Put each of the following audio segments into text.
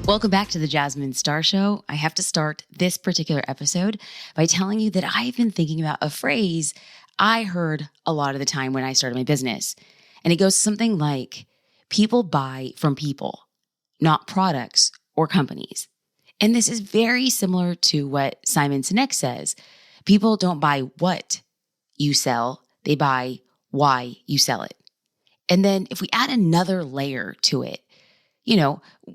Welcome back to the Jasmine Star Show. I have to start this particular episode by telling you that I've been thinking about a phrase I heard a lot of the time when I started my business. And it goes something like, people buy from people, not products or companies. And this is very similar to what Simon Sinek says. People don't buy what you sell, they buy why you sell it. And then if we add another layer to it,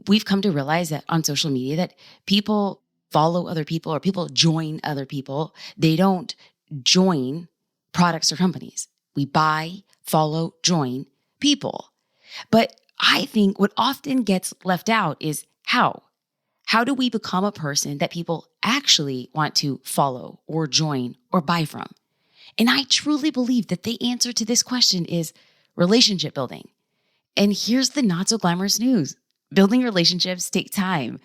we've come to realize that on social media that people follow other people or people join other people. They don't join products or companies. We buy, follow, join people. But I think what often gets left out is how. How do we become a person that people actually want to follow or join or buy from? And I truly believe that the answer to this question is relationship building. And here's the not so glamorous news. Building relationships take time,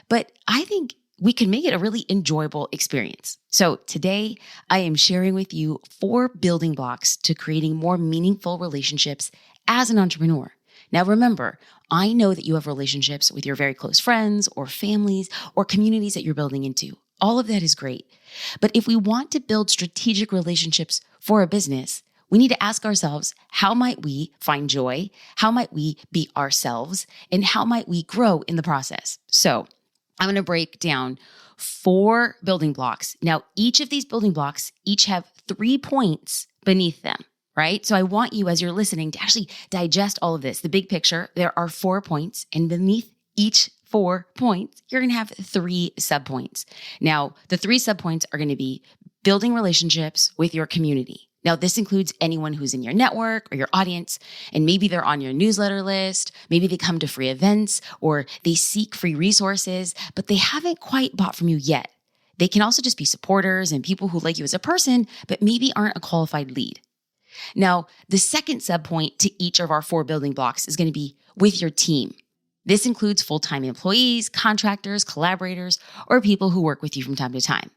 but I think we can make it a really enjoyable experience. So today I am sharing with you 4 building blocks to creating more meaningful relationships as an entrepreneur. Now remember, I know that you have relationships with your very close friends or families or communities that you're building into. All of that is great. But if we want to build strategic relationships for a business, we need to ask ourselves, how might we find joy? How might we be ourselves? And how might we grow in the process? So I'm going to break down 4 building blocks. Now, each of these building blocks each have 3 points beneath them, right? So I want you, as you're listening, to actually digest all of this. The big picture, there are 4 points, and beneath each 4 points, you're going to have 3 subpoints. Now, the 3 subpoints are going to be building relationships with your community. Now, this includes anyone who's in your network or your audience, and maybe they're on your newsletter list, maybe they come to free events, or they seek free resources, but they haven't quite bought from you yet. They can also just be supporters and people who like you as a person, but maybe aren't a qualified lead. Now, the second subpoint to each of our 4 building blocks is going to be with your team. This includes full-time employees, contractors, collaborators, or people who work with you from time to time.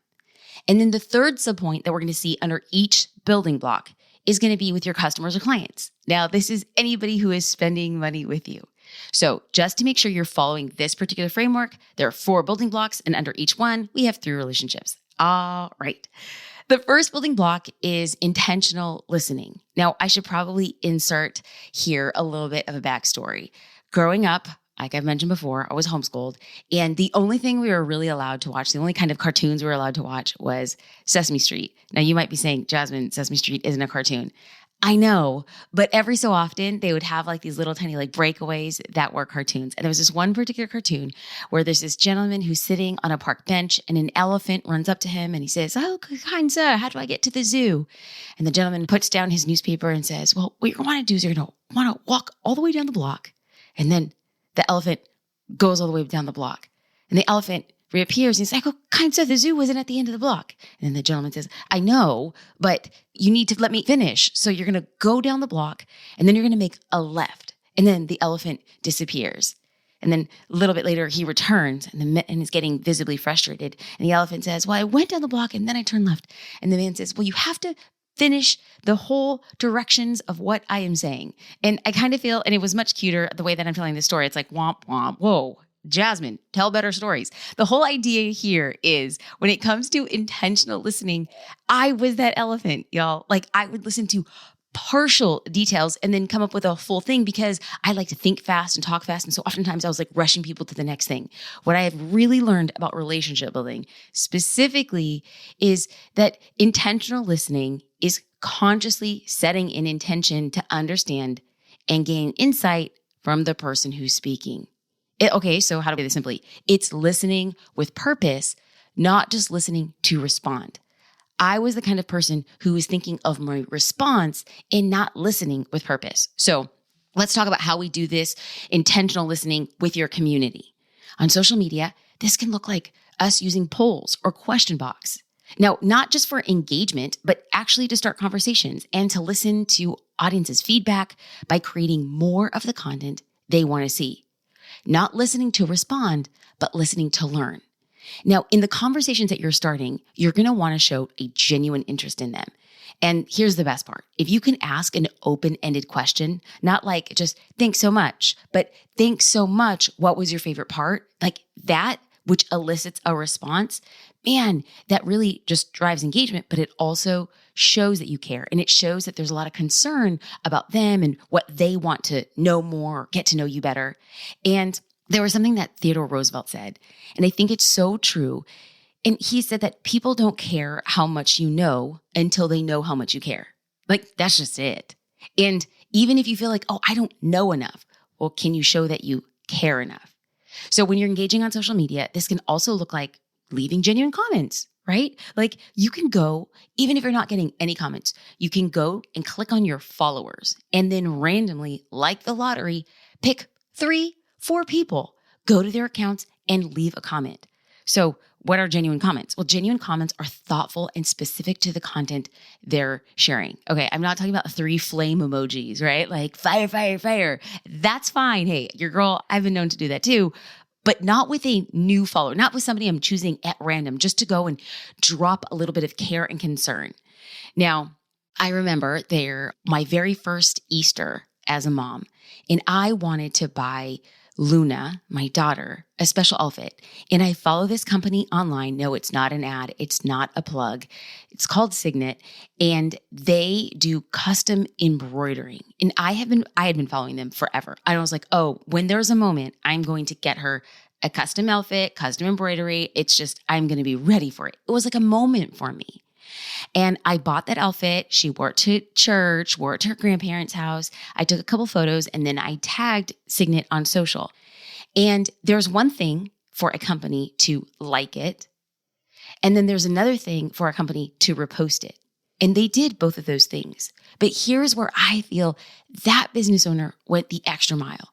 And then the third subpoint that we're going to see under each building block is going to be with your customers or clients. Now, this is anybody who is spending money with you. So just to make sure you're following this particular framework, there are 4 building blocks, and under each one, we have 3 relationships. All right. The first building block is intentional listening. Now, I should probably insert here a little bit of a backstory. Growing up, like I've mentioned before, I was homeschooled, and the only thing we were really allowed to watch, the only kind of cartoons we were allowed to watch was Sesame Street. Now, you might be saying, Jasmine, Sesame Street isn't a cartoon. I know, but every so often they would have like these little tiny like breakaways that were cartoons. And there was this one particular cartoon where there's this gentleman who's sitting on a park bench and an elephant runs up to him and he says, "Oh, kind sir, how do I get to the zoo?" And the gentleman puts down his newspaper and says, "Well, what you're going to do is you're going to want to walk all the way down the block, and then the elephant goes all the way down the block." And the elephant reappears and he's like, "Oh, kind sir, the zoo wasn't at the end of the block." And then the gentleman says, "I know, but you need to let me finish. So you're going to go down the block and then you're going to make a left." And then the elephant disappears. And then a little bit later, he returns and is getting visibly frustrated. And the elephant says, "Well, I went down the block and then I turned left." And the man says, "Well, you have to finish the whole directions of what I am saying." And I kind of feel, and it was much cuter the way that I'm telling this story. It's like, womp, womp, whoa, Jasmine, tell better stories. The whole idea here is when it comes to intentional listening, I was that elephant, y'all. Like I would listen to partial details and then come up with a full thing because I like to think fast and talk fast. And so oftentimes I was like rushing people to the next thing. What I have really learned about relationship building specifically is that intentional listening is consciously setting an intention to understand and gain insight from the person who's speaking. Okay, so how to do this simply? It's listening with purpose, not just listening to respond. I was the kind of person who was thinking of my response and not listening with purpose. So let's talk about how we do this intentional listening with your community. On social media, this can look like us using polls or question box. Now, not just for engagement, but actually to start conversations and to listen to audiences' feedback by creating more of the content they want to see. Not listening to respond, but listening to learn. Now, in the conversations that you're starting, you're going to want to show a genuine interest in them. And here's the best part. If you can ask an open-ended question, not like just thanks so much, but thanks so much, what was your favorite part? Like that, which elicits a response, man, that really just drives engagement, but it also shows that you care. And it shows that there's a lot of concern about them and what they want to know more, or get to know you better. And there was something that Theodore Roosevelt said, and I think it's so true. And he said that people don't care how much you know until they know how much you care. Like, that's just it. And even if you feel like, oh, I don't know enough, well, can you show that you care enough? So when you're engaging on social media, this can also look like leaving genuine comments, right? Like you can go, even if you're not getting any comments, you can go and click on your followers and then randomly, like the lottery, pick 3-4 people, go to their accounts and leave a comment. So what are genuine comments? Well, genuine comments are thoughtful and specific to the content they're sharing. Okay, I'm not talking about 3 flame emojis, right? Like fire, fire, fire. That's fine. Hey, your girl, I've been known to do that too, but not with a new follower, not with somebody I'm choosing at random, just to go and drop a little bit of care and concern. Now, I remember my very first Easter as a mom, and I wanted to buy Luna, my daughter, a special outfit. And I follow this company online. No, it's not an ad. It's not a plug. It's called Signet, and they do custom embroidering. And I had been following them forever. I was like, oh, when there's a moment, I'm going to get her a custom outfit, custom embroidery. It's just, I'm going to be ready for it. It was like a moment for me. And I bought that outfit. She wore it to church, wore it to her grandparents' house. I took a couple photos and then I tagged Signet on social. And there's one thing for a company to like it. And then there's another thing for a company to repost it. And they did both of those things. But here's where I feel that business owner went the extra mile.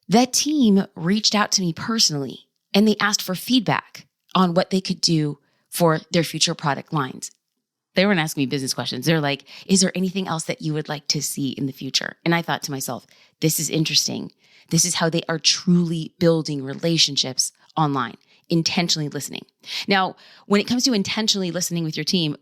That team reached out to me personally and they asked for feedback on what they could do for their future product lines. They weren't asking me business questions. They're like, is there anything else that you would like to see in the future? And I thought to myself, this is interesting. This is how they are truly building relationships online, intentionally listening. Now, when it comes to intentionally listening with your team,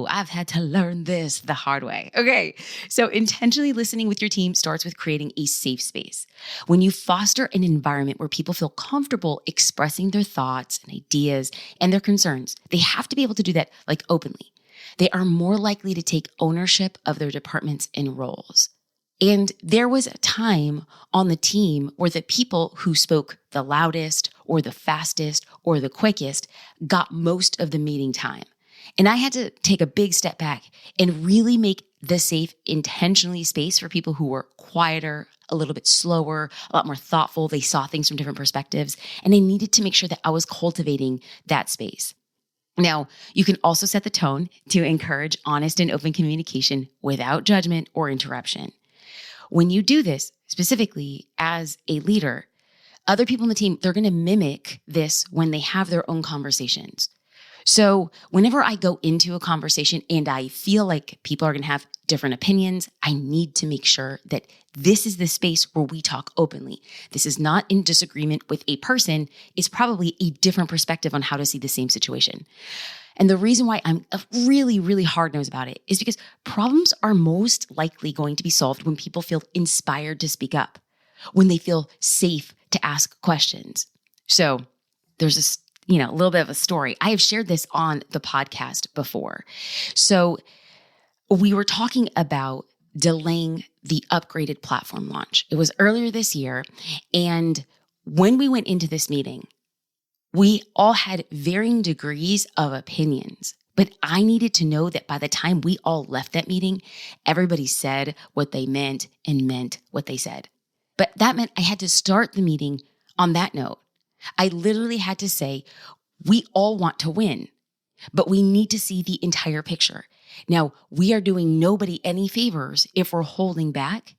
I've had to learn this the hard way. Okay, so intentionally listening with your team starts with creating a safe space. When you foster an environment where people feel comfortable expressing their thoughts and ideas and their concerns, they have to be able to do that like openly. They are more likely to take ownership of their departments and roles. And there was a time on the team where the people who spoke the loudest or the fastest or the quickest got most of the meeting time. And I had to take a big step back and really make the safe intentionally space for people who were quieter, a little bit slower, a lot more thoughtful. They saw things from different perspectives. And I needed to make sure that I was cultivating that space. Now, you can also set the tone to encourage honest and open communication without judgment or interruption. When you do this, specifically as a leader, other people on the team, they're going to mimic this when they have their own conversations. So whenever I go into a conversation and I feel like people are going to have different opinions, I need to make sure that this is the space where we talk openly. This is not in disagreement with a person. It's probably a different perspective on how to see the same situation. And the reason why I'm really, really hard-nosed about it is because problems are most likely going to be solved when people feel inspired to speak up, when they feel safe to ask questions. So there's this, a little bit of a story. I have shared this on the podcast before. So we were talking about delaying the upgraded platform launch. It was earlier this year. And when we went into this meeting, we all had varying degrees of opinions, but I needed to know that by the time we all left that meeting, everybody said what they meant and meant what they said. But that meant I had to start the meeting on that note. I literally had to say, we all want to win, but we need to see the entire picture. Now, we are doing nobody any favors if we're holding back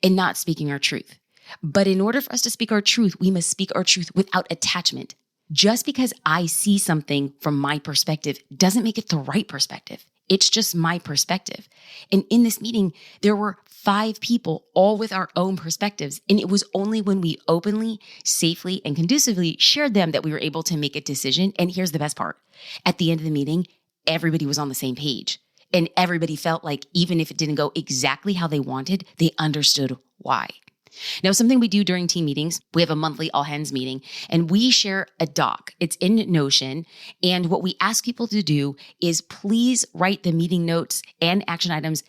and not speaking our truth. But in order for us to speak our truth, we must speak our truth without attachment. Just because I see something from my perspective doesn't make it the right perspective. It's just my perspective. And in this meeting, there were 5 people, all with our own perspectives. And it was only when we openly, safely, and conducively shared them that we were able to make a decision. And here's the best part. At the end of the meeting, everybody was on the same page. And everybody felt like even if it didn't go exactly how they wanted, they understood why. Now, something we do during team meetings, we have a monthly all hands meeting, and we share a doc. It's in Notion. And what we ask people to do is please write the meeting notes and action items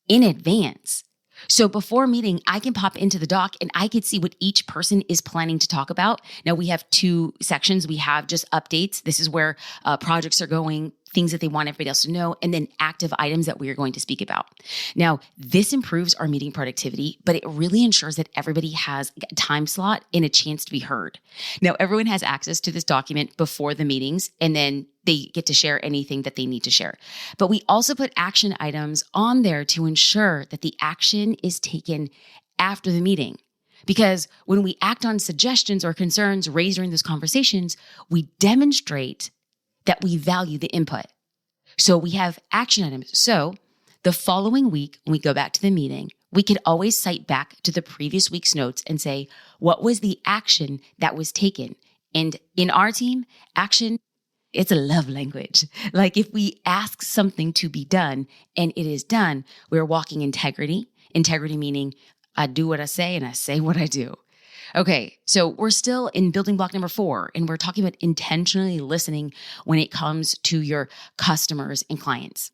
in advance. So before meeting, I can pop into the doc and I could see what each person is planning to talk about. Now, we have 2 sections. We have just updates. This is where projects are going, things that they want everybody else to know, and then active items that we are going to speak about. Now, this improves our meeting productivity, but it really ensures that everybody has a time slot and a chance to be heard. Now, everyone has access to this document before the meetings, and then they get to share anything that they need to share. But we also put action items on there to ensure that the action is taken after the meeting. Because when we act on suggestions or concerns raised during those conversations, we demonstrate that we value the input. So we have action items. So the following week, when we go back to the meeting, we could always cite back to the previous week's notes and say, what was the action that was taken? And in our team, action, it's a love language. Like if we ask something to be done and it is done, we're walking integrity. Integrity meaning I do what I say and I say what I do. Okay, so we're still in building block number 4, and we're talking about intentionally listening when it comes to your customers and clients.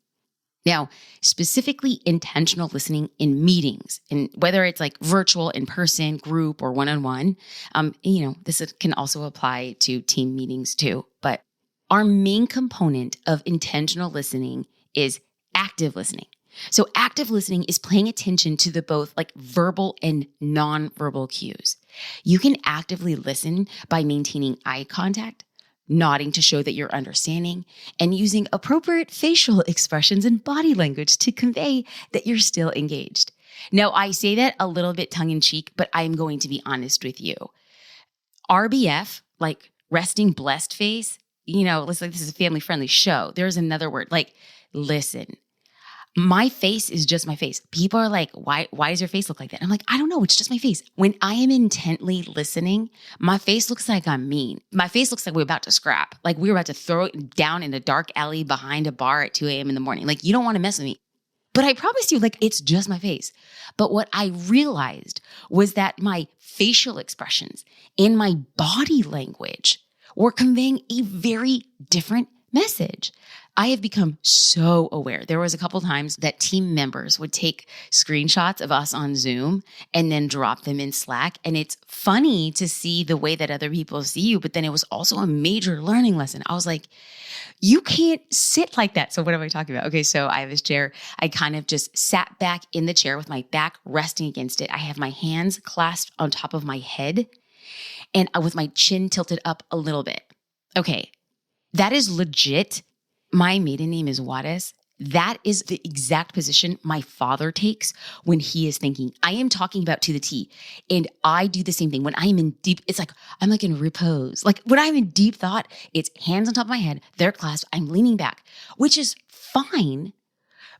Now, specifically intentional listening in meetings, and whether it's like virtual, in person, group, or one-on-one, this can also apply to team meetings too. But our main component of intentional listening is active listening. So active listening is paying attention to the both like verbal and nonverbal cues. You can actively listen by maintaining eye contact, nodding to show that you're understanding, and using appropriate facial expressions and body language to convey that you're still engaged. Now, I say that a little bit tongue-in-cheek, but I'm going to be honest with you. RBF, like resting blessed face, looks like this is a family-friendly show. There's another word, like listen. My face is just my face. People are like, why does your face look like that? I'm like, I don't know. It's just my face. When I am intently listening, my face looks like I'm mean. My face looks like we're about to scrap. Like we were about to throw it down in a dark alley behind a bar at 2 a.m. in the morning. Like you don't want to mess with me. But I promise you, like it's just my face. But what I realized was that my facial expressions and my body language were conveying a very different message. I have become so aware. There was a couple times that team members would take screenshots of us on Zoom and then drop them in Slack. And it's funny to see the way that other people see you, but then it was also a major learning lesson. I was like, you can't sit like that. So what am I talking about? Okay, so I have this chair. I kind of just sat back in the chair with my back resting against it. I have my hands clasped on top of my head and with my chin tilted up a little bit. Okay, that is legit. My maiden name is Juarez. That is the exact position my father takes when he is thinking. I am talking about to the T. And I do the same thing. When I am in deep, it's like, I'm like in repose. Like when I'm in deep thought, it's hands on top of my head, they're clasped, I'm leaning back, which is fine.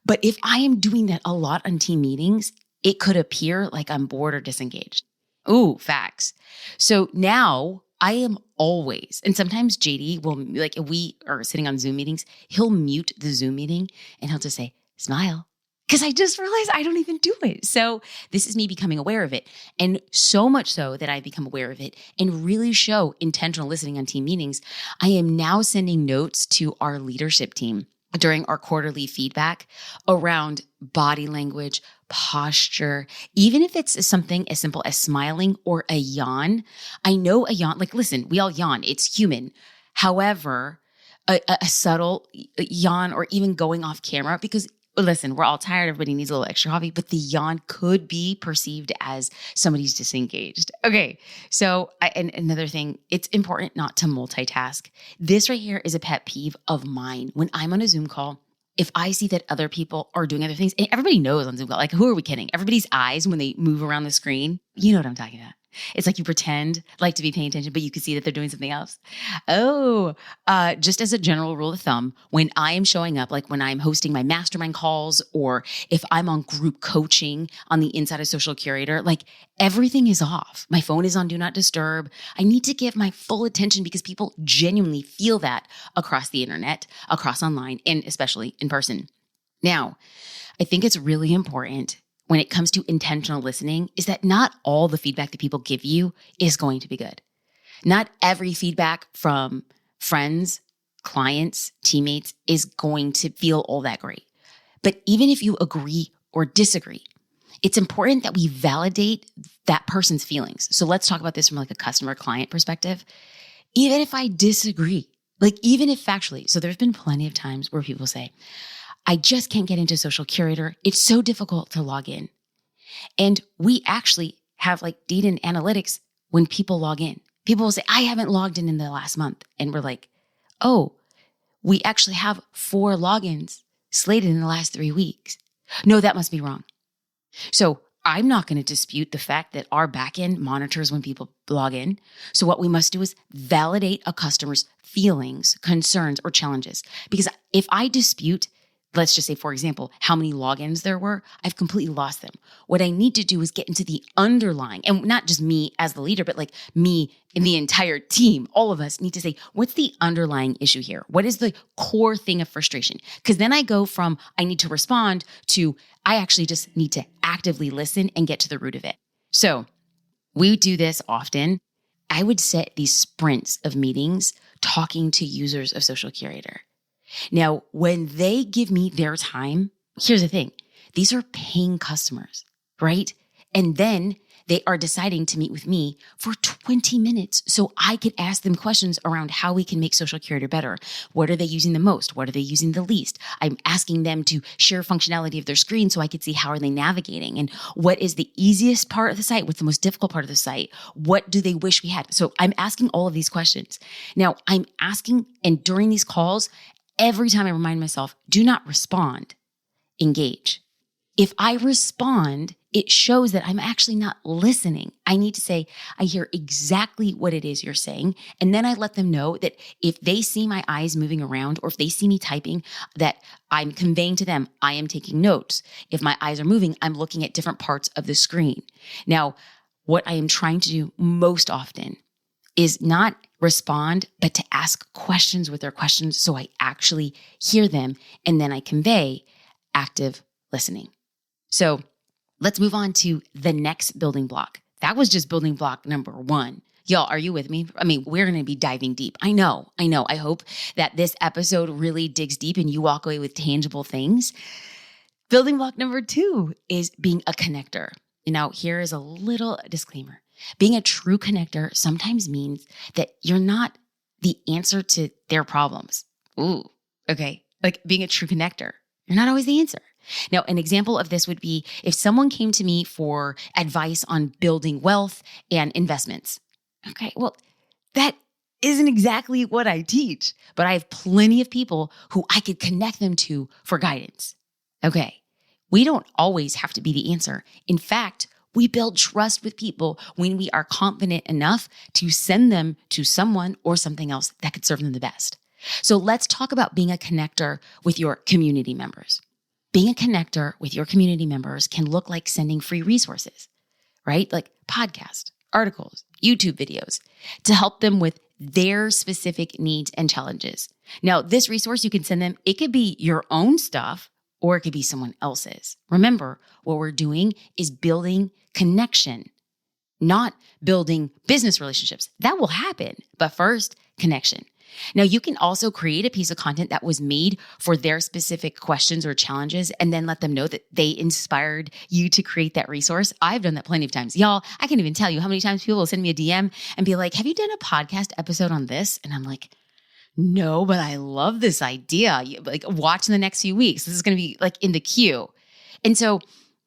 But if I am doing that a lot on team meetings, it could appear like I'm bored or disengaged. Ooh, facts. So now I am always, and sometimes JD will, like if we are sitting on Zoom meetings, he'll mute the Zoom meeting and he'll just say, smile. Because I just realized I don't even do it. So this is me becoming aware of it. And so much so that I've become aware of it and really show intentional listening on team meetings. I am now sending notes to our leadership team during our quarterly feedback around body language, posture, even if it's something as simple as smiling or a yawn. I know a yawn, like listen, we all yawn, it's human. However, a subtle yawn or even going off camera, because listen, we're all tired, everybody needs a little extra coffee, but the yawn could be perceived as somebody's disengaged. Okay, so and another thing, it's important not to multitask. This right here is a pet peeve of mine. When I'm on a Zoom call, if I see that other people are doing other things, and everybody knows on Zoom call, like who are we kidding? Everybody's eyes when they move around the screen, you know what I'm talking about. It's like you pretend like to be paying attention, but you can see that they're doing something else. Just as a general rule of thumb, when I am showing up, like when I'm hosting my mastermind calls, or if I'm on group coaching on the inside of Social Curator, like everything is off. My phone is on Do Not Disturb. I need to give my full attention because people genuinely feel that across the internet, across online, and especially in person. Now, I think it's really important when it comes to intentional listening is that not all the feedback that people give you is going to be good. Not every feedback from friends, clients, teammates is going to feel all that great. But even if you agree or disagree, it's important that we validate that person's feelings. So let's talk about this from like a customer client perspective. Even if I disagree, like even if factually, so there's been plenty of times where people say, I just can't get into Social Curator. It's so difficult to log in. And we actually have like data and analytics when people log in. People will say, I haven't logged in the last month. And we're like, oh, we actually have 4 logins slated in the last 3 weeks. No, that must be wrong. So I'm not going to dispute the fact that our backend monitors when people log in. So what we must do is validate a customer's feelings, concerns, or challenges. Because if I dispute, let's just say, for example, how many logins there were, I've completely lost them. What I need to do is get into the underlying, and not just me as the leader, but like me and the entire team, all of us need to say, what's the underlying issue here? What is the core thing of frustration? Because then I go from, I need to respond to, I actually just need to actively listen and get to the root of it. So we do this often. I would set these sprints of meetings talking to users of Social Curator. Now, when they give me their time, here's the thing. These are paying customers, right? And then they are deciding to meet with me for 20 minutes so I could ask them questions around how we can make Social Curator better. What are they using the most? What are they using the least? I'm asking them to share functionality of their screen so I could see how are they navigating and what is the easiest part of the site? What's the most difficult part of the site? What do they wish we had? So I'm asking all of these questions. Now, I'm asking, and during these calls, every time I remind myself, do not respond, engage. If I respond, it shows that I'm actually not listening. I need to say, I hear exactly what it is you're saying. And then I let them know that if they see my eyes moving around or if they see me typing, that I'm conveying to them, I am taking notes. If my eyes are moving, I'm looking at different parts of the screen. Now, what I am trying to do most often is not respond, but to ask questions with their questions so I actually hear them and then I convey active listening. So let's move on to the next building block. That was just building block number 1. Y'all, are you with me? I mean, we're going to be diving deep. I know. I hope that this episode really digs deep and you walk away with tangible things. Building block number 2 is being a connector. Now, here is a little disclaimer. Being a true connector sometimes means that you're not the answer to their problems. Ooh, okay. Like being a true connector, you're not always the answer. Now, an example of this would be if someone came to me for advice on building wealth and investments. Okay, well, that isn't exactly what I teach, but I have plenty of people who I could connect them to for guidance. Okay, we don't always have to be the answer. In fact, we build trust with people when we are confident enough to send them to someone or something else that could serve them the best. So let's talk about being a connector with your community members. Being a connector with your community members can look like sending free resources, right? Like podcasts, articles, YouTube videos to help them with their specific needs and challenges. Now, this resource you can send them, it could be your own stuff or it could be someone else's. Remember, what we're doing is building connection, not building business relationships. That will happen, but first, connection. Now, you can also create a piece of content that was made for their specific questions or challenges and then let them know that they inspired you to create that resource. I've done that plenty of times. Y'all, I can't even tell you how many times people will send me a DM and be like, have you done a podcast episode on this? And I'm like, no, but I love this idea. Like, watch in the next few weeks. This is going to be like in the queue. And so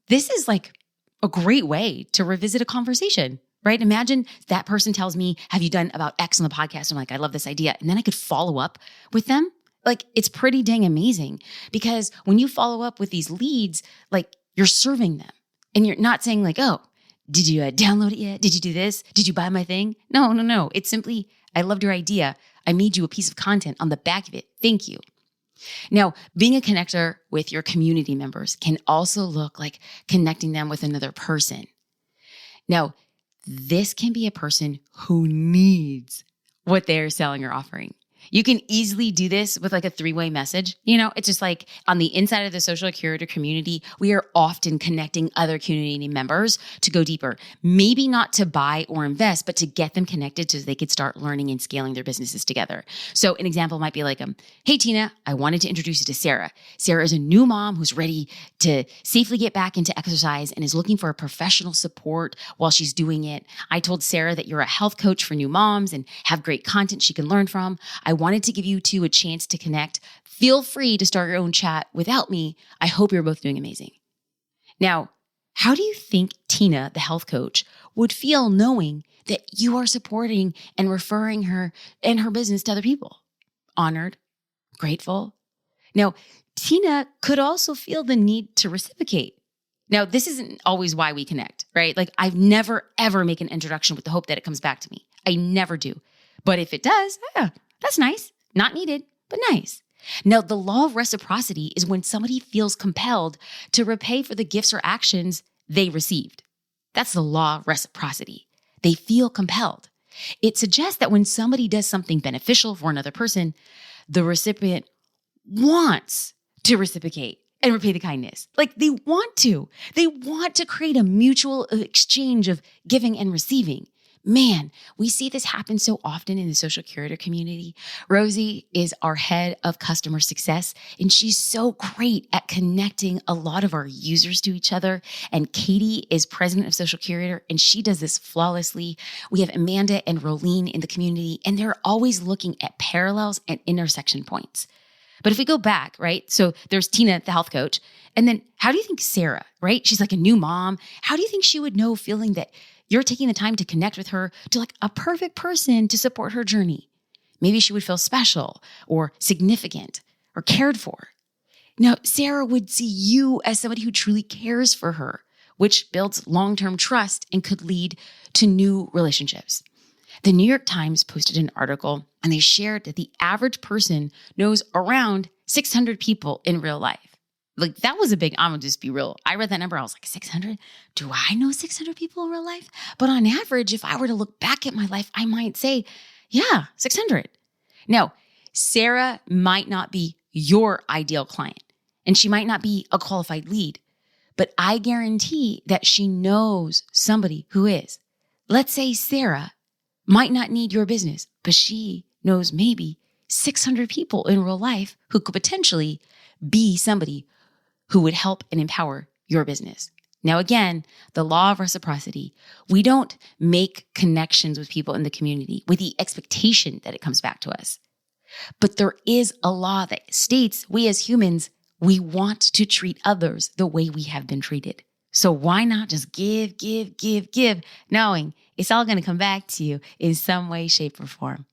this is like a great way to revisit a conversation. Right? Imagine that person tells me, have you done about X on the podcast? I'm like, I love this idea. And then I could follow up with them. Like, it's pretty dang amazing because when you follow up with these leads, like you're serving them and you're not saying like, oh, Did you download it yet? Did you do this? Did you buy my thing? No. It's simply, I loved your idea. I made you a piece of content on the back of it. Thank you. Now, being a connector with your community members can also look like connecting them with another person. Now, this can be a person who needs what they're selling or offering. You can easily do this with like a three-way message. It's just like on the inside of the social curator community, we are often connecting other community members to go deeper. Maybe not to buy or invest, but to get them connected so they could start learning and scaling their businesses together. So an example might be like, hey, Tina, I wanted to introduce you to Sarah. Sarah is a new mom who's ready to safely get back into exercise and is looking for a professional support while she's doing it. I told Sarah that you're a health coach for new moms and have great content she can learn from. I wanted to give you two a chance to connect. Feel free to start your own chat without me. I hope you're both doing amazing. Now, how do you think Tina, the health coach, would feel knowing that you are supporting and referring her and her business to other people? Honored, grateful. Now, Tina could also feel the need to reciprocate. Now, this isn't always why we connect, right? Like I've never, ever make an introduction with the hope that it comes back to me. I never do. But if it does, that's nice. Not needed, but nice. Now, the law of reciprocity is when somebody feels compelled to repay for the gifts or actions they received. That's the law of reciprocity. They feel compelled. It suggests that when somebody does something beneficial for another person, the recipient wants to reciprocate and repay the kindness. Like they want to. They want to create a mutual exchange of giving and receiving. Man, we see this happen so often in the social curator community. Rosie is our head of customer success, and she's so great at connecting a lot of our users to each other. And Katie is president of social curator, and she does this flawlessly. We have Amanda and Rolene in the community, and they're always looking at parallels and intersection points. But if we go back, right? So there's Tina, the health coach. And then how do you think Sarah, right? She's like a new mom. How do you think she would know feeling that you're taking the time to connect with her to like a perfect person to support her journey? Maybe she would feel special or significant or cared for. Now, Sarah would see you as somebody who truly cares for her, which builds long-term trust and could lead to new relationships. The New York Times posted an article and they shared that the average person knows around 600 people in real life. Like that was a big, I'm gonna just be real. I read that number. I was like, 600? Do I know 600 people in real life? But on average, if I were to look back at my life, I might say, yeah, 600. Now, Sarah might not be your ideal client and she might not be a qualified lead, but I guarantee that she knows somebody who is. Let's say Sarah might not need your business, but she knows maybe 600 people in real life who could potentially be somebody who would help and empower your business. Now, again, the law of reciprocity, we don't make connections with people in the community with the expectation that it comes back to us. But there is a law that states we as humans, we want to treat others the way we have been treated. So why not just give, knowing it's all going to come back to you in some way, shape, or form.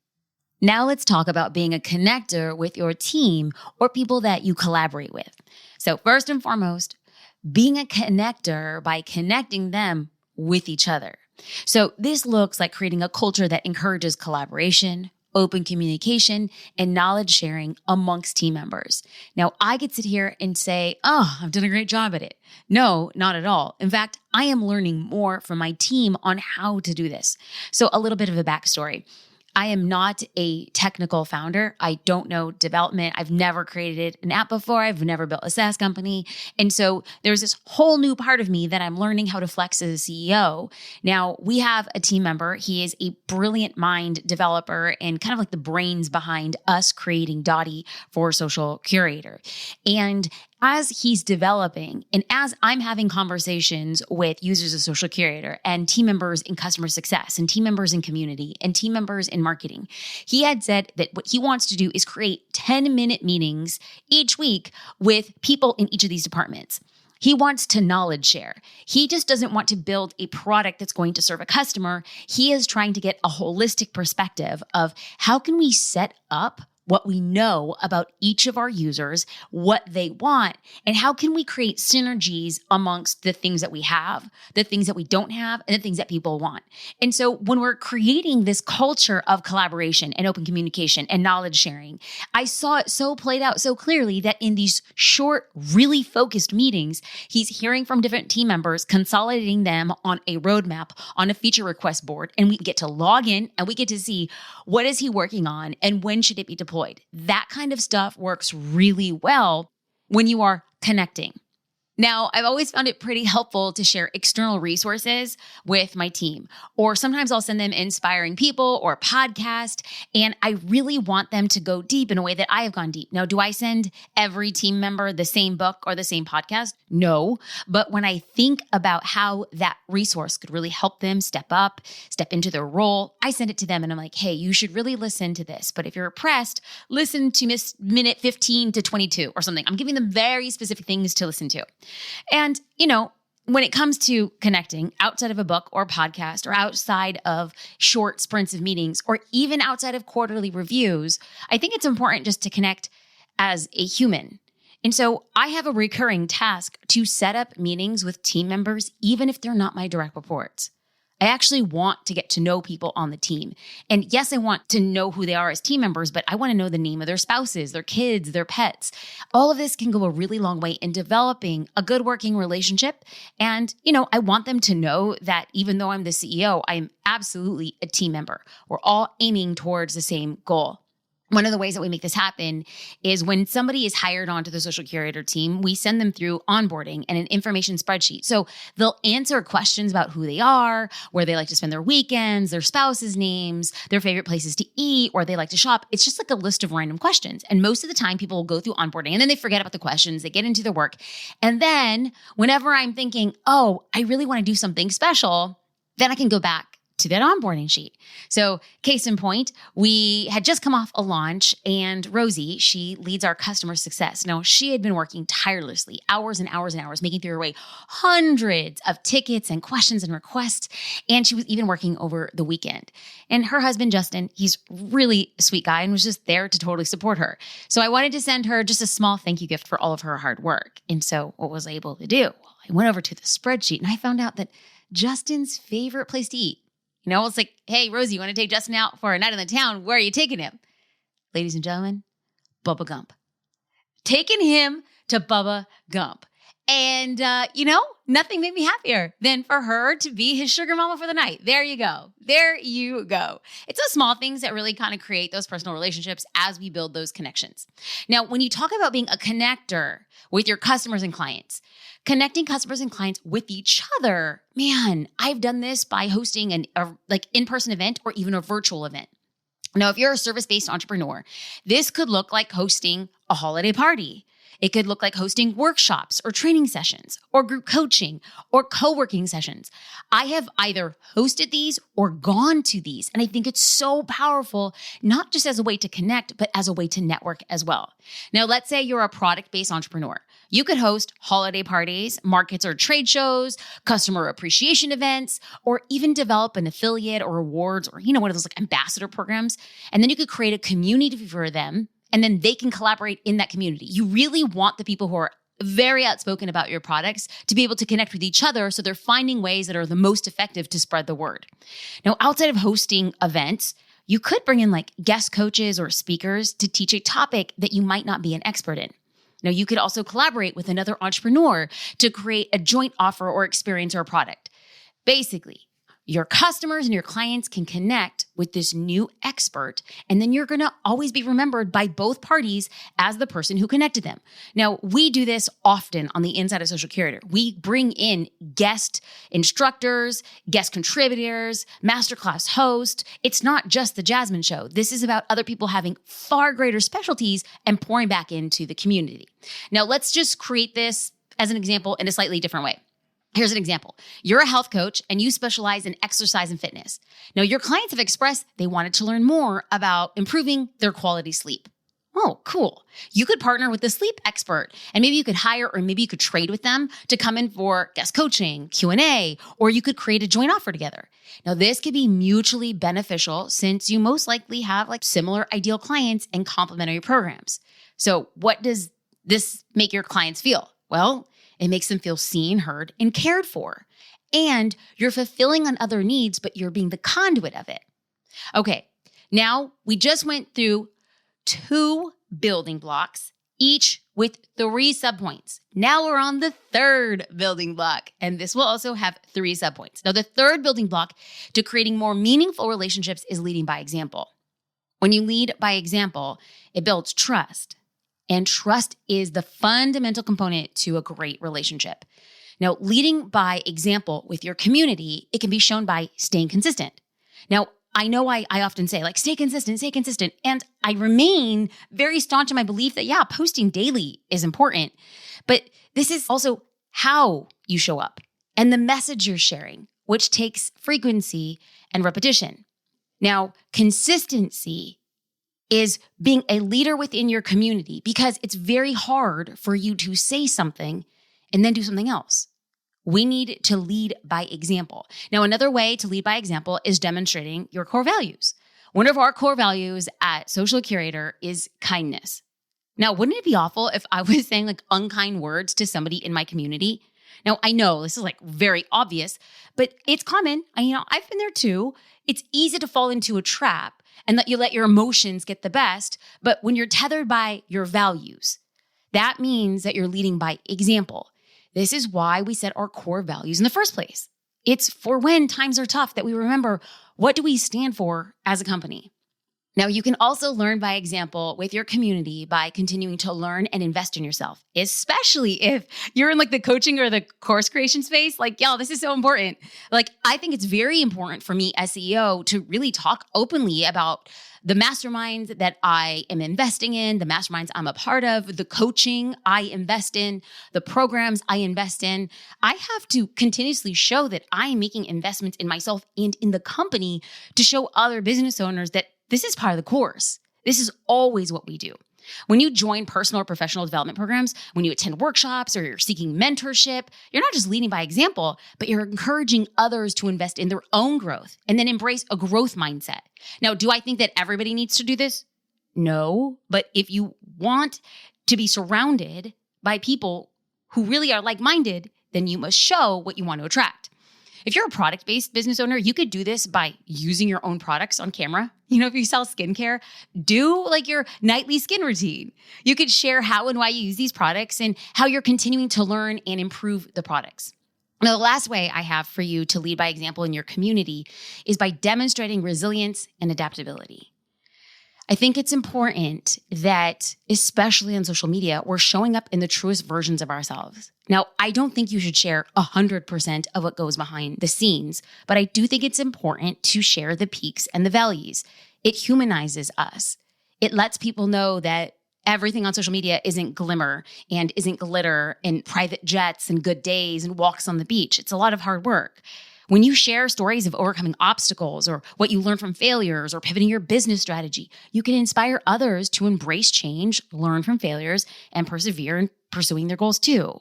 Now let's talk about being a connector with your team or people that you collaborate with. So first and foremost, being a connector by connecting them with each other. So this looks like creating a culture that encourages collaboration, open communication, and knowledge sharing amongst team members. Now, I could sit here and say, oh, I've done a great job at it. No, not at all. In fact, I am learning more from my team on how to do this. So a little bit of a backstory. I am not a technical founder. I don't know development. I've never created an app before. I've never built a SaaS company. And so there's this whole new part of me that I'm learning how to flex as a CEO. Now, we have a team member. He is a brilliant mind developer and kind of like the brains behind us creating Dottie for Social Curator. And as he's developing and as I'm having conversations with users of Social Curator and team members in customer success and team members in community and team members in marketing, he had said that what he wants to do is create 10-minute meetings each week with people in each of these departments. He wants to knowledge share. He just doesn't want to build a product that's going to serve a customer. He is trying to get a holistic perspective of how can we set up what we know about each of our users, what they want, and how can we create synergies amongst the things that we have, the things that we don't have, and the things that people want. And so when we're creating this culture of collaboration and open communication and knowledge sharing, I saw it so played out so clearly that in these short, really focused meetings, he's hearing from different team members, consolidating them on a roadmap, on a feature request board, and we get to log in and we get to see what is he working on and when should it be deployed. That kind of stuff works really well when you are connecting. Now, I've always found it pretty helpful to share external resources with my team, or sometimes I'll send them inspiring people or podcast, and I really want them to go deep in a way that I have gone deep. Now, do I send every team member the same book or the same podcast? No, but when I think about how that resource could really help them step up, step into their role, I send it to them and I'm like, hey, you should really listen to this, but if you're pressed, listen to minute 15 to 22 or something. I'm giving them very specific things to listen to. And, when it comes to connecting outside of a book or podcast or outside of short sprints of meetings or even outside of quarterly reviews, I think it's important just to connect as a human. And so I have a recurring task to set up meetings with team members, even if they're not my direct reports. I actually want to get to know people on the team. And yes, I want to know who they are as team members, but I want to know the name of their spouses, their kids, their pets. All of this can go a really long way in developing a good working relationship. And, I want them to know that even though I'm the CEO, I am absolutely a team member. We're all aiming towards the same goal. One of the ways that we make this happen is when somebody is hired onto the social curator team, we send them through onboarding and an information spreadsheet. So they'll answer questions about who they are, where they like to spend their weekends, their spouse's names, their favorite places to eat, where they like to shop. It's just like a list of random questions. And most of the time people will go through onboarding and then they forget about the questions, they get into their work. And then whenever I'm thinking, oh, I really want to do something special, then I can go back to that onboarding sheet. So case in point, we had just come off a launch and Rosie, she leads our customer success. Now, she had been working tirelessly, hours and hours and hours, making through her way hundreds of tickets and questions and requests. And she was even working over the weekend. And her husband, Justin, he's really a sweet guy and was just there to totally support her. So I wanted to send her just a small thank you gift for all of her hard work. And so what was I able to do? Well, I went over to the spreadsheet and I found out that Justin's favorite place to eat, it's like, hey, Rosie, you want to take Justin out for a night in the town? Where are you taking him? Ladies and gentlemen, Bubba Gump. Taking him to Bubba Gump. And, nothing made me happier than for her to be his sugar mama for the night. There you go. There you go. It's those small things that really kind of create those personal relationships as we build those connections. Now, when you talk about being a connector with your customers and clients, connecting customers and clients with each other, man, I've done this by hosting an in-person event or even a virtual event. Now, if you're a service-based entrepreneur, this could look like hosting a holiday party. It could look like hosting workshops or training sessions or group coaching or co-working sessions. I have either hosted these or gone to these. And I think it's so powerful, not just as a way to connect, but as a way to network as well. Now, let's say you're a product-based entrepreneur. You could host holiday parties, markets or trade shows, customer appreciation events, or even develop an affiliate or rewards or, one of those like ambassador programs. And then you could create a community for them. And then they can collaborate in that community. You really want the people who are very outspoken about your products to be able to connect with each other so they're finding ways that are the most effective to spread the word. Now, outside of hosting events, you could bring in like guest coaches or speakers to teach a topic that you might not be an expert in. Now, you could also collaborate with another entrepreneur to create a joint offer or experience or a product. Basically, your customers and your clients can connect with this new expert, and then you're going to always be remembered by both parties as the person who connected them. Now, we do this often on the inside of Social Curator. We bring in guest instructors, guest contributors, masterclass hosts. It's not just the Jasmine Show. This is about other people having far greater specialties and pouring back into the community. Now, let's just create this as an example in a slightly different way. Here's an example. You're a health coach and you specialize in exercise and fitness. Now, your clients have expressed they wanted to learn more about improving their quality sleep. Oh, cool. You could partner with a sleep expert, and maybe you could hire or maybe you could trade with them to come in for guest coaching, Q&A, or you could create a joint offer together. Now, this could be mutually beneficial since you most likely have like similar ideal clients and complementary programs. So what does this make your clients feel? Well, it makes them feel seen, heard, and cared for. And you're fulfilling on other needs, but you're being the conduit of it. Okay, now we just went through 2 building blocks, each with 3 subpoints. Now we're on the 3rd building block, and this will also have 3 subpoints. Now, the 3rd building block to creating more meaningful relationships is leading by example. When you lead by example, it builds trust, and trust is the fundamental component to a great relationship. Now, leading by example with your community, it can be shown by staying consistent. Now, I know I often say like, stay consistent. And I remain very staunch in my belief that, yeah, posting daily is important. But this is also how you show up and the message you're sharing, which takes frequency and repetition. Now, consistency is being a leader within your community because it's very hard for you to say something and then do something else. We need to lead by example. Now, another way to lead by example is demonstrating your core values. One of our core values at Social Curator is kindness. Now, wouldn't it be awful if I was saying like unkind words to somebody in my community? Now, I know this is like very obvious, but it's common. I've been there too. It's easy to fall into a trap and that you let your emotions get the best. But when you're tethered by your values, that means that you're leading by example. This is why we set our core values in the first place. It's for when times are tough that we remember, what do we stand for as a company? Now, you can also learn by example with your community by continuing to learn and invest in yourself, especially if you're in like the coaching or the course creation space. Like, y'all, this is so important. Like, I think it's very important for me as CEO to really talk openly about the masterminds that I am investing in, the masterminds I'm a part of, the coaching I invest in, the programs I invest in. I have to continuously show that I am making investments in myself and in the company to show other business owners that this is part of the course. This is always what we do. When you join personal or professional development programs, when you attend workshops or you're seeking mentorship, you're not just leading by example, but you're encouraging others to invest in their own growth and then embrace a growth mindset. Now, do I think that everybody needs to do this? No, but if you want to be surrounded by people who really are like-minded, then you must show what you want to attract. If you're a product-based business owner, you could do this by using your own products on camera. If you sell skincare, do like your nightly skin routine. You could share how and why you use these products and how you're continuing to learn and improve the products. Now, the last way I have for you to lead by example in your community is by demonstrating resilience and adaptability. I think it's important that, especially on social media, we're showing up in the truest versions of ourselves. Now, I don't think you should share 100% of what goes behind the scenes, but I do think it's important to share the peaks and the valleys. It humanizes us. It lets people know that everything on social media isn't glimmer and isn't glitter and private jets and good days and walks on the beach. It's a lot of hard work. When you share stories of overcoming obstacles or what you learned from failures or pivoting your business strategy, you can inspire others to embrace change, learn from failures, and persevere in pursuing their goals too.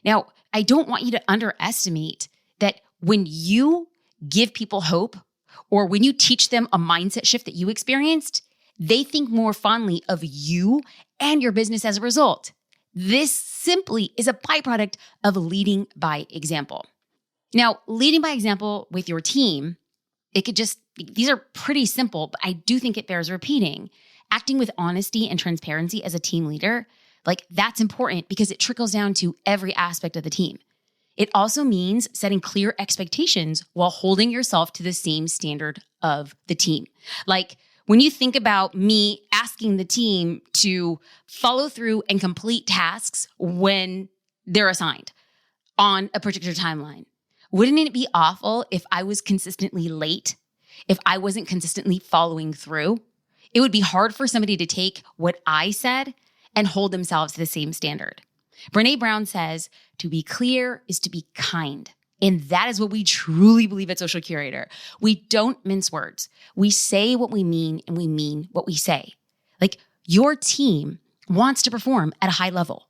Now, I don't want you to underestimate that when you give people hope or when you teach them a mindset shift that you experienced, they think more fondly of you and your business as a result. This simply is a byproduct of leading by example. Now, leading by example with your team, these are pretty simple, but I do think it bears repeating. Acting with honesty and transparency as a team leader, that's important because it trickles down to every aspect of the team. It also means setting clear expectations while holding yourself to the same standard of the team. Like when you think about me asking the team to follow through and complete tasks when they're assigned on a particular timeline. Wouldn't it be awful if I was consistently late, if I wasn't consistently following through? It would be hard for somebody to take what I said and hold themselves to the same standard. Brené Brown says, to be clear is to be kind. And that is what we truly believe at Social Curator. We don't mince words. We say what we mean and we mean what we say. your team wants to perform at a high level.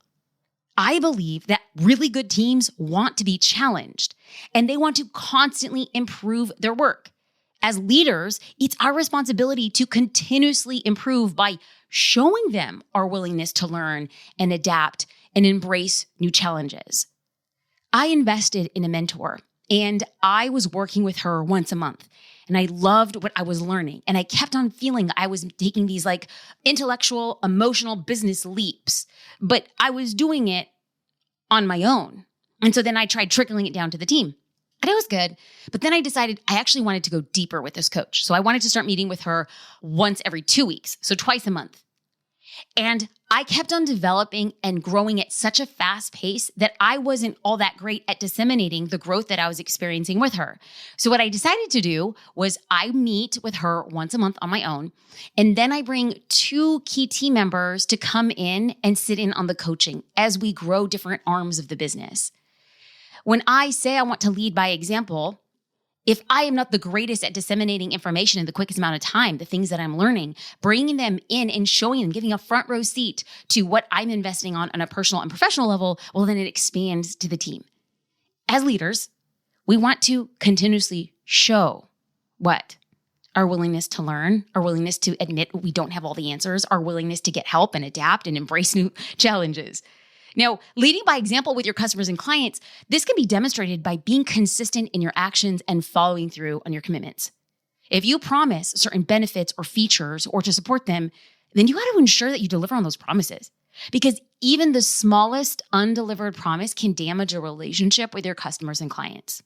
I believe that really good teams want to be challenged and they want to constantly improve their work. As leaders, it's our responsibility to continuously improve by showing them our willingness to learn and adapt and embrace new challenges. I invested in a mentor and I was working with her once a month and I loved what I was learning. And I kept on feeling I was taking these like intellectual, emotional business leaps, but I was doing it on my own. And so then I tried trickling it down to the team. And it was good. But then I decided I actually wanted to go deeper with this coach. So I wanted to start meeting with her once every 2 weeks. So twice a month. And I kept on developing and growing at such a fast pace that I wasn't all that great at disseminating the growth that I was experiencing with her. So what I decided to do was I meet with her once a month on my own. And then I bring 2 key team members to come in and sit in on the coaching as we grow different arms of the business. When I say I want to lead by example, if I am not the greatest at disseminating information in the quickest amount of time, the things that I'm learning, bringing them in and showing them, giving a front row seat to what I'm investing on a personal and professional level, well, then it expands to the team. As leaders, we want to continuously show what? Our willingness to learn, our willingness to admit we don't have all the answers, our willingness to get help and adapt and embrace new challenges. Now, leading by example with your customers and clients, this can be demonstrated by being consistent in your actions and following through on your commitments. If you promise certain benefits or features or to support them, then you got to ensure that you deliver on those promises. Because even the smallest undelivered promise can damage a relationship with your customers and clients.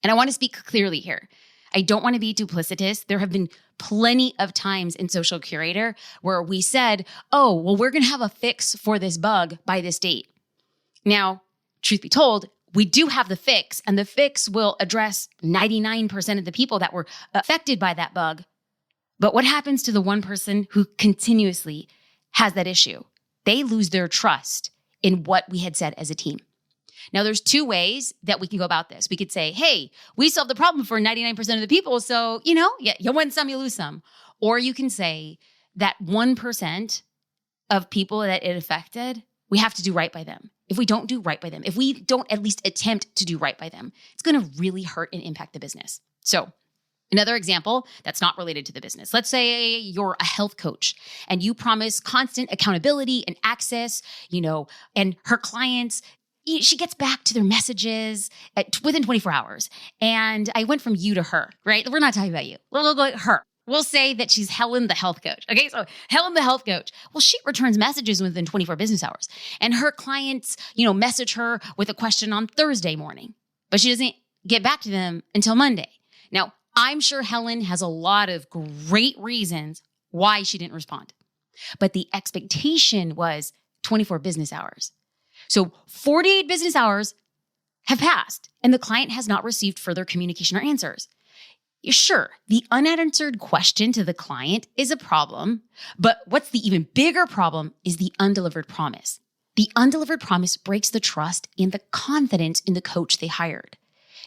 And I want to speak clearly here. I don't want to be duplicitous. There have been plenty of times in Social Curator where we said, oh, well, we're going to have a fix for this bug by this date. Now, truth be told, we do have the fix, and the fix will address 99% of the people that were affected by that bug. But what happens to the one person who continuously has that issue? They lose their trust in what we had said as a team. Now, there's 2 ways that we can go about this. We could say, hey, we solved the problem for 99% of the people. So, you win some, you lose some. Or you can say that 1% of people that it affected, we have to do right by them. If we don't do right by them, if we don't at least attempt to do right by them, it's going to really hurt and impact the business. So another example that's not related to the business. Let's say you're a health coach and you promise constant accountability and access, and her clients, she gets back to their messages within 24 hours. And I went from you to her, right? We're not talking about you. We'll go her. We'll say that she's Helen, the health coach. Okay, so Helen, the health coach. Well, she returns messages within 24 business hours. And her clients, message her with a question on Thursday morning. But she doesn't get back to them until Monday. Now, I'm sure Helen has a lot of great reasons why she didn't respond. But the expectation was 24 business hours. So 48 business hours have passed and the client has not received further communication or answers. Sure, the unanswered question to the client is a problem, but what's the even bigger problem is the undelivered promise. The undelivered promise breaks the trust and the confidence in the coach they hired.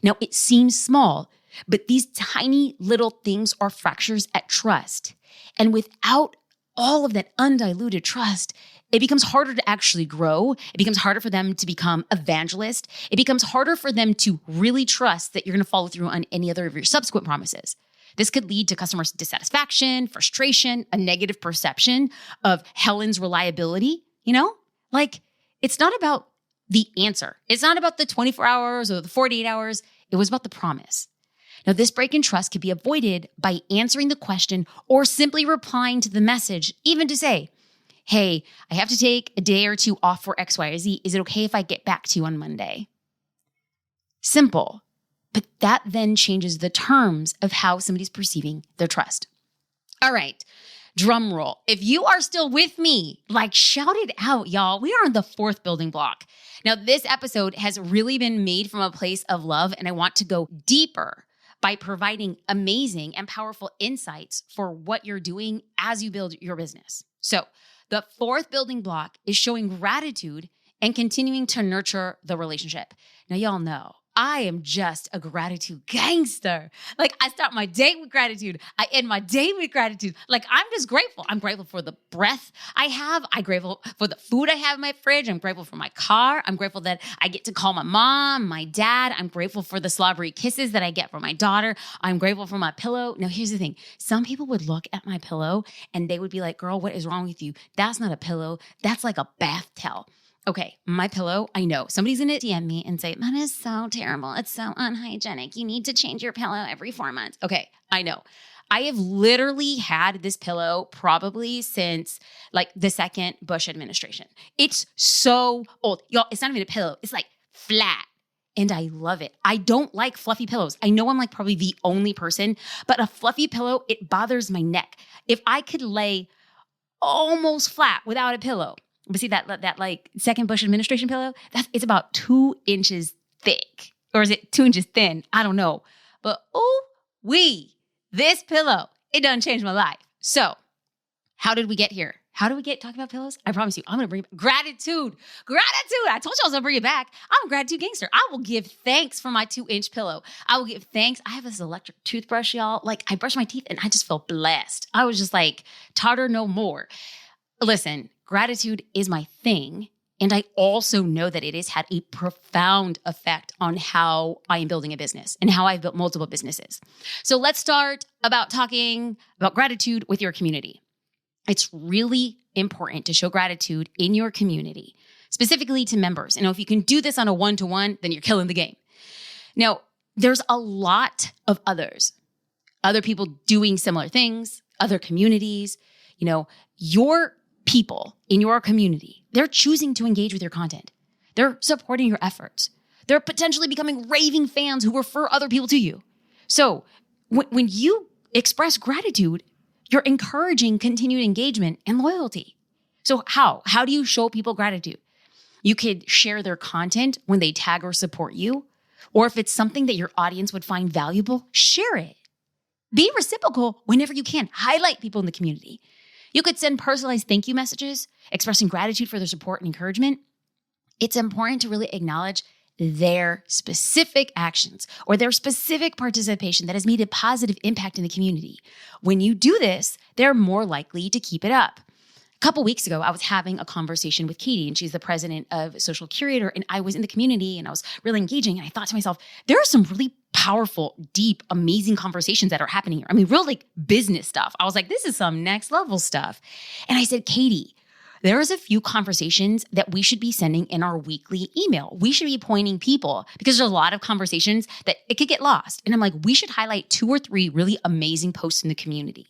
Now, it seems small, but these tiny little things are fractures at trust. And without all of that undiluted trust, it becomes harder to actually grow. It becomes harder for them to become evangelists. It becomes harder for them to really trust that you're going to follow through on any other of your subsequent promises. This could lead to customer dissatisfaction, frustration, a negative perception of Helen's reliability. It's not about the answer. It's not about the 24 hours or the 48 hours. It was about the promise. Now, this break in trust could be avoided by answering the question or simply replying to the message, even to say, hey, I have to take a day or 2 off for X, Y, or Z. Is it okay if I get back to you on Monday? Simple, but that then changes the terms of how somebody's perceiving their trust. All right, drum roll. If you are still with me, shout it out, y'all. We are on the 4th building block. Now, this episode has really been made from a place of love, and I want to go deeper by providing amazing and powerful insights for what you're doing as you build your business. So the 4th building block is showing gratitude and continuing to nurture the relationship. Now, y'all know I am just a gratitude gangster. Like I start my day with gratitude. I end my day with gratitude. Like I'm just grateful. I'm grateful for the breath I have. I'm grateful for the food I have in my fridge. I'm grateful for my car. I'm grateful that I get to call my mom, my dad. I'm grateful for the slobbery kisses that I get from my daughter. I'm grateful for my pillow. Now, here's the thing. Some people would look at my pillow and they would be like, girl, what is wrong with you? That's not a pillow. That's like a bath towel. Okay, my pillow, I know. Somebody's going to DM me and say, that is so terrible. It's so unhygienic. You need to change your pillow every 4 months. Okay, I know. I have literally had this pillow probably since like the second Bush administration. It's so old. Y'all, it's not even a pillow. It's like flat. And I love it. I don't like fluffy pillows. I know I'm like probably the only person, but a fluffy pillow, it bothers my neck. If I could lay almost flat without a pillow, but see that like second Bush administration pillow, it's about 2 inches thick. Or is it 2 inches thin? I don't know. But this pillow, it done changed my life. So how did we get here? How did we get talking about pillows? I promise you, I'm going to bring gratitude. Gratitude. I told you I was going to bring it back. I'm a gratitude gangster. I will give thanks for my 2-inch pillow. I will give thanks. I have this electric toothbrush, y'all. Like I brush my teeth and I just feel blessed. I was just like, totter no more. Listen, gratitude is my thing. And I also know that it has had a profound effect on how I am building a business and how I've built multiple businesses. So let's start about talking about gratitude with your community. It's really important to show gratitude in your community, specifically to members. And if you can do this on a one-to-one, then you're killing the game. Now, there's a lot of other people doing similar things, other communities. Your people in your community, they're choosing to engage with your content. They're supporting your efforts. They're potentially becoming raving fans who refer other people to you. So when you express gratitude, you're encouraging continued engagement and loyalty. So how do you show people gratitude? You could share their content when they tag or support you. Or if it's something that your audience would find valuable, share it. Be reciprocal whenever you can. Highlight people in the community. You could send personalized thank you messages, expressing gratitude for their support and encouragement. It's important to really acknowledge their specific actions or their specific participation that has made a positive impact in the community. When you do this, they're more likely to keep it up. A couple weeks ago, I was having a conversation with Katie, and she's the president of Social Curator, and I was in the community and I was really engaging, and I thought to myself, there are some really powerful, deep, amazing conversations that are happening here. I mean, real like business stuff. I was like, this is some next level stuff. And I said, Katie, there's a few conversations that we should be sending in our weekly email. We should be pointing people because there's a lot of conversations that it could get lost. And I'm like, we should highlight 2 or 3 really amazing posts in the community.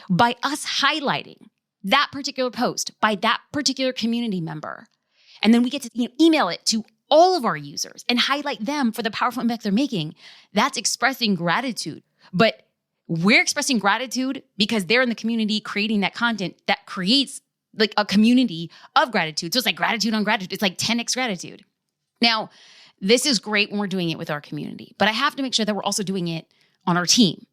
By us highlighting that particular post by that particular community member, and then we get to email it to all of our users and highlight them for the powerful impact they're making, that's expressing gratitude. But we're expressing gratitude because they're in the community creating that content that creates like a community of gratitude. So it's like gratitude on gratitude. It's like 10x gratitude. Now, this is great when we're doing it with our community, but I have to make sure that we're also doing it on our team.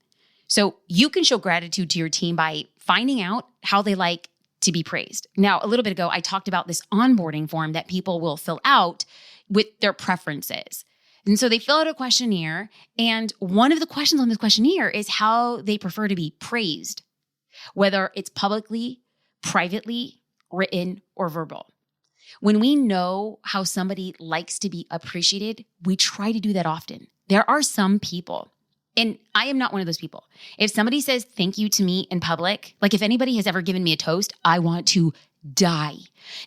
So you can show gratitude to your team by finding out how they like to be praised. Now, a little bit ago, I talked about this onboarding form that people will fill out with their preferences. And so they fill out a questionnaire, and one of the questions on this questionnaire is how they prefer to be praised, whether it's publicly, privately, written, or verbal. When we know how somebody likes to be appreciated, we try to do that often. There are some people, and I am not one of those people. If somebody says thank you to me in public, like if anybody has ever given me a toast, I want to die.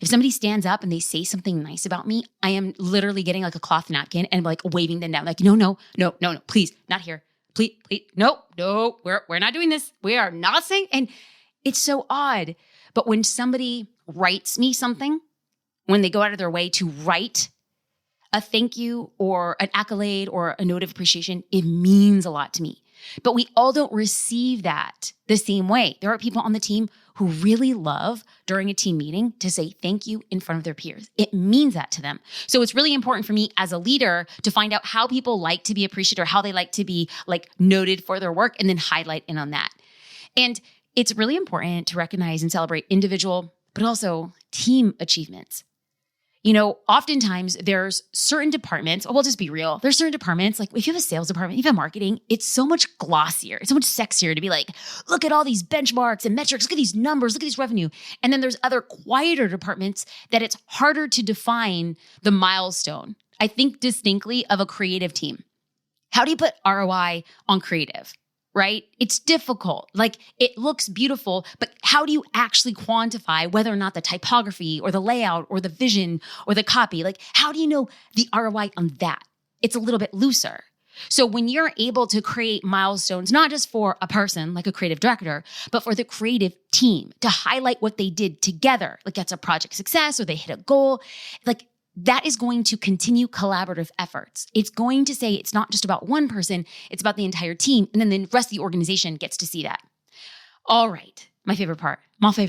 If somebody stands up and they say something nice about me, I am literally getting like a cloth napkin and like waving them down. Like, no, please, not here. Please, no, we're not doing this. We are not saying, and it's so odd. But when somebody writes me something, when they go out of their way to write a thank you or an accolade or a note of appreciation, it means a lot to me. But we all don't receive that the same way. There are people on the team who really love during a team meeting to say thank you in front of their peers. It means that to them. So it's really important for me as a leader to find out how people like to be appreciated or how they like to be like noted for their work and then highlight in on that. And it's really important to recognize and celebrate individual, but also team achievements. Oftentimes there's certain departments, we'll just be real. There's certain departments, like if you have a sales department, if you have marketing, it's so much glossier. It's so much sexier to be like, look at all these benchmarks and metrics, look at these numbers, look at these revenue. And then there's other quieter departments that it's harder to define the milestone. I think distinctly of a creative team. How do you put ROI on creative? Right? It's difficult. Like it looks beautiful, but how do you actually quantify whether or not the typography or the layout or the vision or the copy, like how do you know the ROI on that? It's a little bit looser. So when you're able to create milestones, not just for a person like a creative director, but for the creative team to highlight what they did together, like that's a project success or they hit a goal, like that is going to continue collaborative efforts. It's going to say it's not just about one person, it's about the entire team. And then the rest of the organization gets to see that. All right, my favorite part. We're going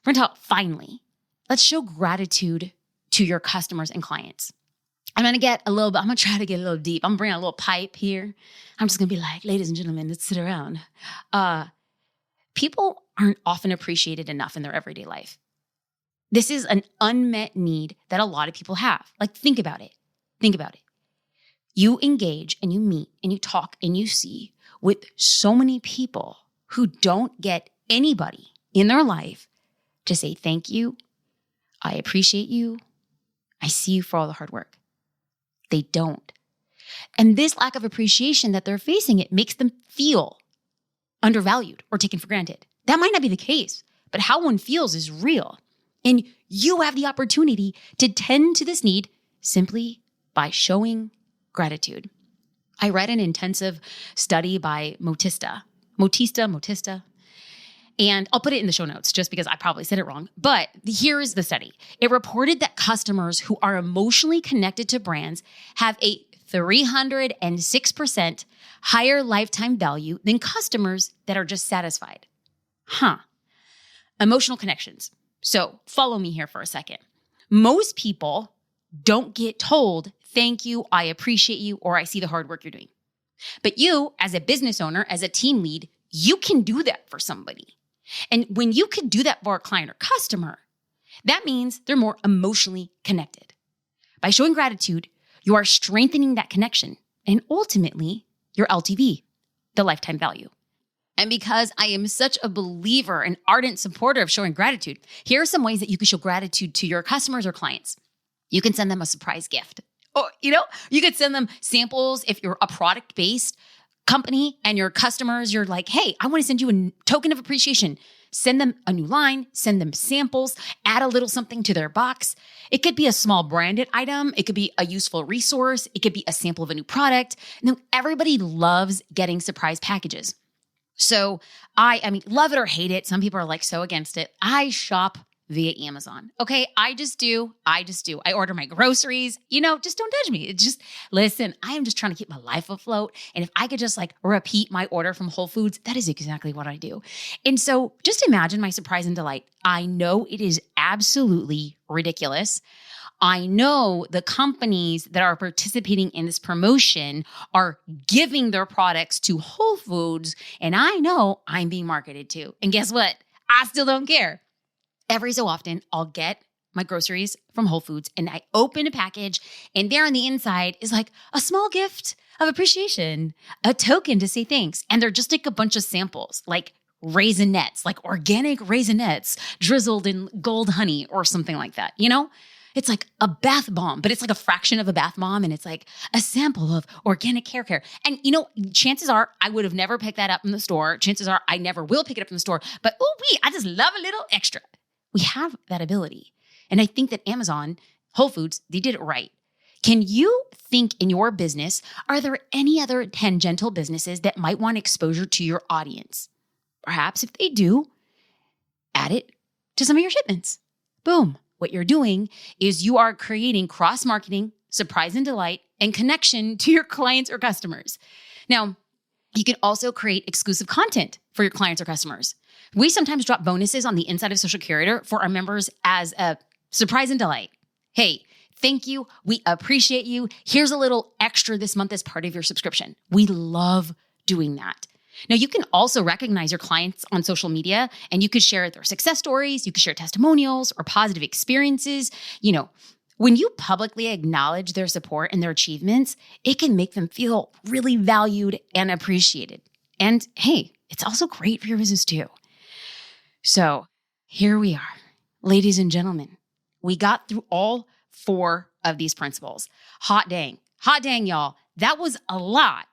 to talk finally. Let's show gratitude to your customers and clients. I'm going to try to get a little deep. I'm bringing a little pipe here. I'm just going to be like, ladies and gentlemen, let's sit around. People aren't often appreciated enough in their everyday life. This is an unmet need that a lot of people have. Like, think about it. You engage and you meet and you talk and you see with so many people who don't get anybody in their life to say, thank you. I appreciate you. I see you for all the hard work. They don't. And this lack of appreciation that they're facing, it makes them feel undervalued or taken for granted. That might not be the case, but how one feels is real. And you have the opportunity to tend to this need simply by showing gratitude. I read an intensive study by Motista, and I'll put it in the show notes just because I probably said it wrong. But here is the study. It reported that customers who are emotionally connected to brands have a 306% higher lifetime value than customers that are just satisfied. Emotional connections. So follow me here for a second. Most people don't get told, thank you, I appreciate you, or I see the hard work you're doing. But you, as a business owner, as a team lead, you can do that for somebody. And when you can do that for a client or customer, that means they're more emotionally connected. By showing gratitude, you are strengthening that connection and ultimately your LTV, the lifetime value. And because I am such a believer and ardent supporter of showing gratitude, here are some ways that you can show gratitude to your customers or clients. You can send them a surprise gift. Or, you could send them samples if you're a product-based company and your customers, you're like, hey, I want to send you a token of appreciation. Send them a new line, send them samples, add a little something to their box. It could be a small branded item. It could be a useful resource. It could be a sample of a new product. And then everybody loves getting surprise packages. So I mean, love it or hate it. Some people are like so against it. I shop via Amazon. Okay. I just do. I order my groceries, just don't judge me. It's just, listen, I am just trying to keep my life afloat. And if I could just repeat my order from Whole Foods, that is exactly what I do. And so just imagine my surprise and delight. I know it is absolutely ridiculous. I know the companies that are participating in this promotion are giving their products to Whole Foods, and I know I'm being marketed to. And guess what? I still don't care. Every so often, I'll get my groceries from Whole Foods, and I open a package, and there on the inside is like a small gift of appreciation, a token to say thanks. And they're just like a bunch of samples, like raisinets, like organic raisinets drizzled in gold honey or something like that, It's like a bath bomb, but it's like a fraction of a bath bomb. And it's like a sample of organic hair care. And chances are I would have never picked that up in the store. Chances are I never will pick it up in the store, but I just love a little extra. We have that ability. And I think that Amazon, Whole Foods, they did it right. Can you think in your business, are there any other tangential businesses that might want exposure to your audience? Perhaps if they do, add it to some of your shipments. Boom. What you're doing is you are creating cross-marketing, surprise and delight, and connection to your clients or customers. Now, you can also create exclusive content for your clients or customers. We sometimes drop bonuses on the inside of Social Curator for our members as a surprise and delight. Hey, thank you. We appreciate you. Here's a little extra this month as part of your subscription. We love doing that. Now, you can also recognize your clients on social media, and you could share their success stories, you could share testimonials or positive experiences. When you publicly acknowledge their support and their achievements, it can make them feel really valued and appreciated. And hey, it's also great for your business too. So here we are, ladies and gentlemen. We got through all 4 of these principles. Hot dang, y'all. That was a lot.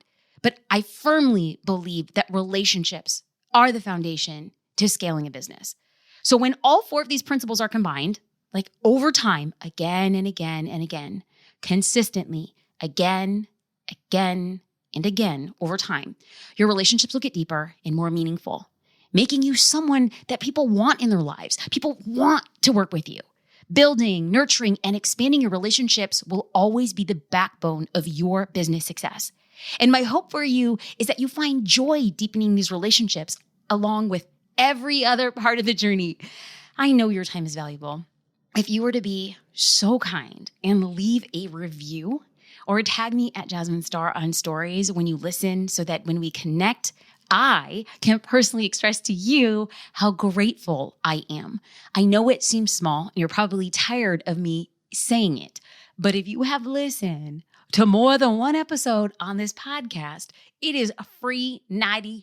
But I firmly believe that relationships are the foundation to scaling a business. So when all 4 of these principles are combined, like over time, again and again and again, consistently, again, and again over time, your relationships will get deeper and more meaningful, making you someone that people want in their lives. People want to work with you. Building, nurturing, and expanding your relationships will always be the backbone of your business success. And my hope for you is that you find joy deepening these relationships along with every other part of the journey. I know your time is valuable. If you were to be so kind and leave a review or tag me at Jasmine Star on stories when you listen so that when we connect, I can personally express to you how grateful I am. I know it seems small and you're probably tired of me saying it, but if you have listened to more than one episode on this podcast, it is a free $99.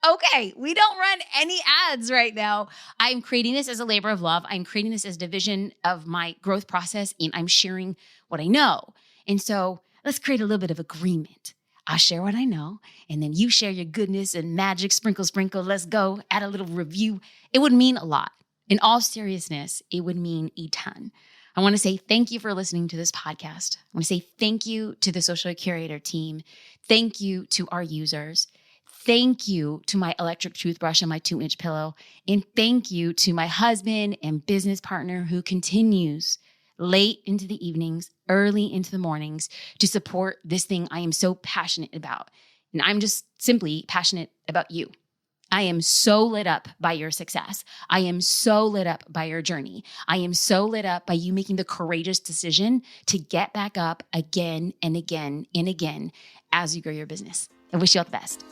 Okay, we don't run any ads right now. I'm creating this as a labor of love. I'm creating this as a division of my growth process, and I'm sharing what I know. And so let's create a little bit of agreement. I share what I know, and then you share your goodness and magic, sprinkle. Let's go, add a little review. It would mean a lot. In all seriousness, it would mean a ton. I want to say thank you for listening to this podcast. I want to say thank you to the Social Curator team. Thank you to our users. Thank you to my electric toothbrush and my 2-inch pillow. And thank you to my husband and business partner who continues late into the evenings, early into the mornings to support this thing I am so passionate about. And I'm just simply passionate about you. I am so lit up by your success. I am so lit up by your journey. I am so lit up by you making the courageous decision to get back up again and again and again as you grow your business. I wish you all the best.